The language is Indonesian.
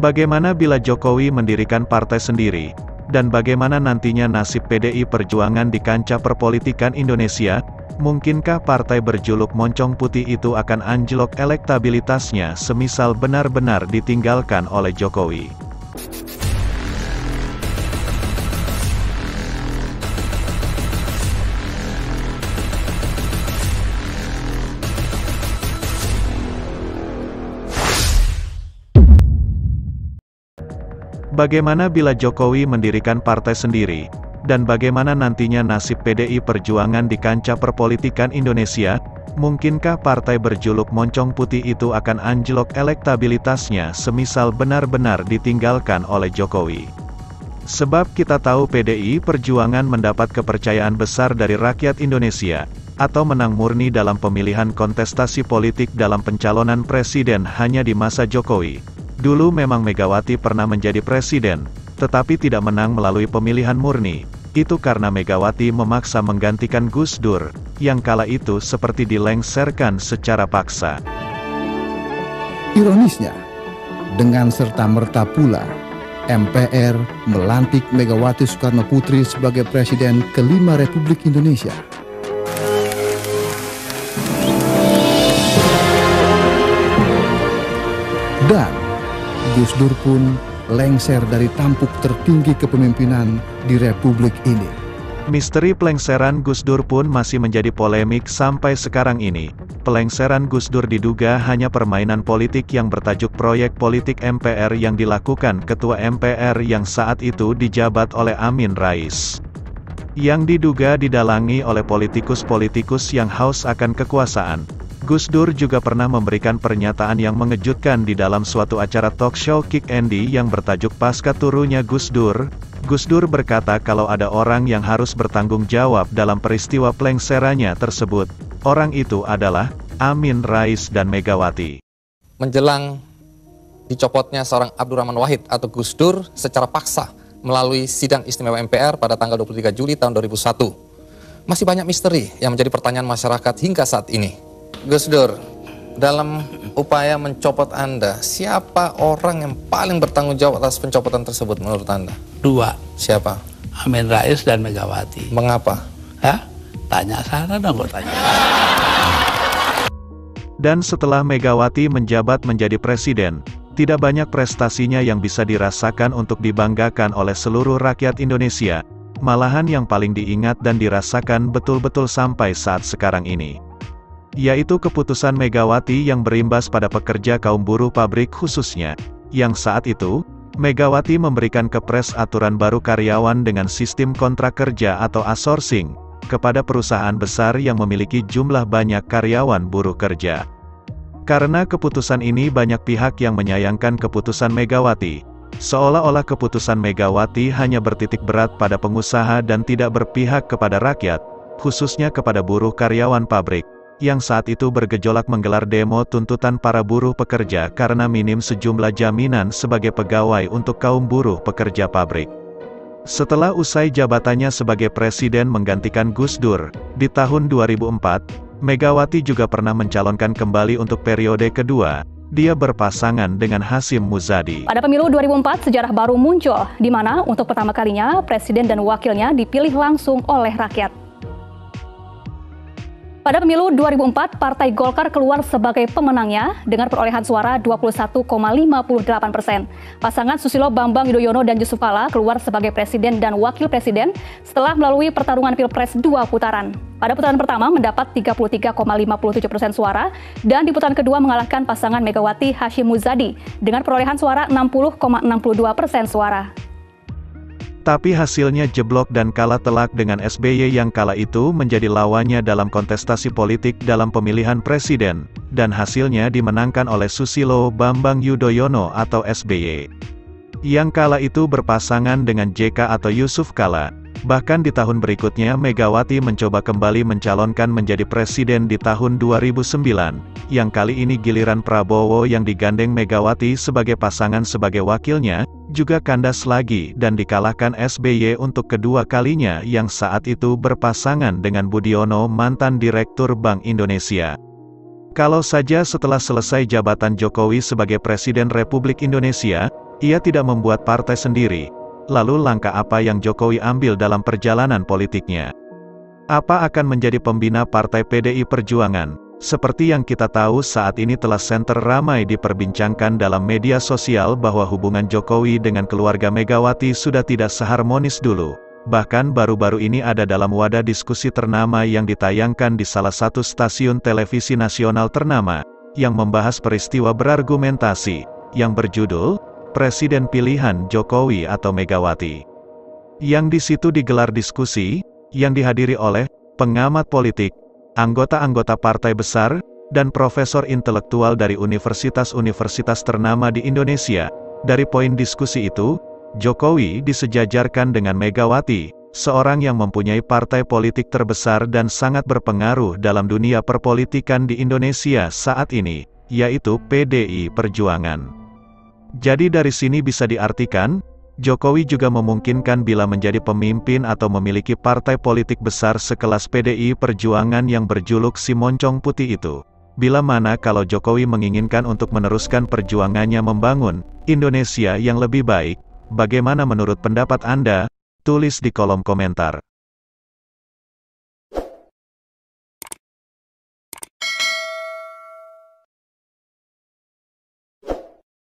Bagaimana bila Jokowi mendirikan partai sendiri? Dan bagaimana nantinya nasib PDI Perjuangan di kancah perpolitikan Indonesia? Mungkinkah partai berjuluk Moncong Putih itu akan anjlok elektabilitasnya semisal benar-benar ditinggalkan oleh Jokowi? Bagaimana bila Jokowi mendirikan partai sendiri? Dan bagaimana nantinya nasib PDI Perjuangan di kancah perpolitikan Indonesia? Mungkinkah partai berjuluk Moncong Putih itu akan anjlok elektabilitasnya semisal benar-benar ditinggalkan oleh Jokowi? Sebab kita tahu PDI Perjuangan mendapat kepercayaan besar dari rakyat Indonesia, atau menang murni dalam pemilihan kontestasi politik dalam pencalonan presiden hanya di masa Jokowi. Dulu memang Megawati pernah menjadi presiden, tetapi tidak menang melalui pemilihan murni. Itu karena Megawati memaksa menggantikan Gus Dur, yang kala itu seperti dilengserkan secara paksa. Ironisnya, dengan serta-merta pula, MPR melantik Megawati Soekarno Putri sebagai Presiden kelima Republik Indonesia. Dan Gus Dur pun lengser dari tampuk tertinggi kepemimpinan di Republik ini. Misteri pelengseran Gus Dur pun masih menjadi polemik sampai sekarang ini. Pelengseran Gus Dur diduga hanya permainan politik yang bertajuk proyek politik MPR yang dilakukan Ketua MPR yang saat itu dijabat oleh Amin Rais. Yang diduga didalangi oleh politikus-politikus yang haus akan kekuasaan. Gus Dur juga pernah memberikan pernyataan yang mengejutkan di dalam suatu acara talk show Kick Andy yang bertajuk Pasca Turunnya Gus Dur. Gus Dur berkata kalau ada orang yang harus bertanggung jawab dalam peristiwa pelengserannya tersebut. Orang itu adalah Amin Rais dan Megawati. Menjelang dicopotnya seorang Abdurrahman Wahid atau Gus Dur secara paksa melalui sidang istimewa MPR pada tanggal 23 Juli tahun 2001. Masih banyak misteri yang menjadi pertanyaan masyarakat hingga saat ini. Gus Dur, dalam upaya mencopot Anda, siapa orang yang paling bertanggung jawab atas pencopotan tersebut menurut Anda? Dua. Siapa? Amin Rais dan Megawati. Mengapa? Hah? Tanya sana dong, gue tanya. Dan setelah Megawati menjabat menjadi presiden, tidak banyak prestasinya yang bisa dirasakan untuk dibanggakan oleh seluruh rakyat Indonesia. Malahan yang paling diingat dan dirasakan betul-betul sampai saat sekarang ini, yaitu keputusan Megawati yang berimbas pada pekerja kaum buruh pabrik khususnya, yang saat itu, Megawati memberikan kepres aturan baru karyawan dengan sistem kontrak kerja atau outsourcing, kepada perusahaan besar yang memiliki jumlah banyak karyawan buruh kerja. Karena keputusan ini banyak pihak yang menyayangkan keputusan Megawati, seolah-olah keputusan Megawati hanya bertitik berat pada pengusaha dan tidak berpihak kepada rakyat, khususnya kepada buruh karyawan pabrik, yang saat itu bergejolak menggelar demo tuntutan para buruh pekerja karena minim sejumlah jaminan sebagai pegawai untuk kaum buruh pekerja pabrik. Setelah usai jabatannya sebagai presiden menggantikan Gus Dur, di tahun 2004, Megawati juga pernah mencalonkan kembali untuk periode kedua. Dia berpasangan dengan Hasyim Muzadi. Pada pemilu 2004, sejarah baru muncul, di mana untuk pertama kalinya presiden dan wakilnya dipilih langsung oleh rakyat. Pada pemilu 2004, Partai Golkar keluar sebagai pemenangnya dengan perolehan suara 21,58%. Pasangan Susilo Bambang Yudhoyono dan Yusuf Kala keluar sebagai presiden dan wakil presiden setelah melalui pertarungan Pilpres 2 putaran. Pada putaran pertama mendapat 33,57% suara dan di putaran kedua mengalahkan pasangan Megawati Hasyim Muzadi dengan perolehan suara 60,62% suara. Tapi hasilnya jeblok dan kalah telak dengan SBY yang kala itu menjadi lawannya dalam kontestasi politik dalam pemilihan presiden, dan hasilnya dimenangkan oleh Susilo Bambang Yudhoyono atau SBY. Yang kala itu berpasangan dengan JK atau Yusuf Kala. Bahkan di tahun berikutnya Megawati mencoba kembali mencalonkan menjadi presiden di tahun 2009, yang kali ini giliran Prabowo yang digandeng Megawati sebagai pasangan sebagai wakilnya, juga kandas lagi dan dikalahkan SBY untuk kedua kalinya yang saat itu berpasangan dengan Budiono mantan Direktur Bank Indonesia. Kalau saja setelah selesai jabatan Jokowi sebagai Presiden Republik Indonesia, Ia tidak membuat partai sendiri. Lalu langkah apa yang Jokowi ambil dalam perjalanan politiknya? Apa akan menjadi pembina partai PDI Perjuangan? Seperti yang kita tahu saat ini telah senter ramai diperbincangkan dalam media sosial bahwa hubungan Jokowi dengan keluarga Megawati sudah tidak seharmonis dulu. Bahkan baru-baru ini ada dalam wadah diskusi ternama yang ditayangkan di salah satu stasiun televisi nasional ternama, yang membahas peristiwa berargumentasi, yang berjudul, Presiden Pilihan Jokowi atau Megawati. Yang di situ digelar diskusi, yang dihadiri oleh pengamat politik, anggota-anggota partai besar, dan profesor intelektual dari universitas-universitas ternama di Indonesia. Dari poin diskusi itu, Jokowi disejajarkan dengan Megawati, seorang yang mempunyai partai politik terbesar dan sangat berpengaruh dalam dunia perpolitikan di Indonesia saat ini, yaitu PDI Perjuangan. Jadi dari sini bisa diartikan, Jokowi juga memungkinkan bila menjadi pemimpin atau memiliki partai politik besar sekelas PDI Perjuangan yang berjuluk si Moncong Putih itu. Bila mana kalau Jokowi menginginkan untuk meneruskan perjuangannya membangun Indonesia yang lebih baik, bagaimana menurut pendapat Anda? Tulis di kolom komentar.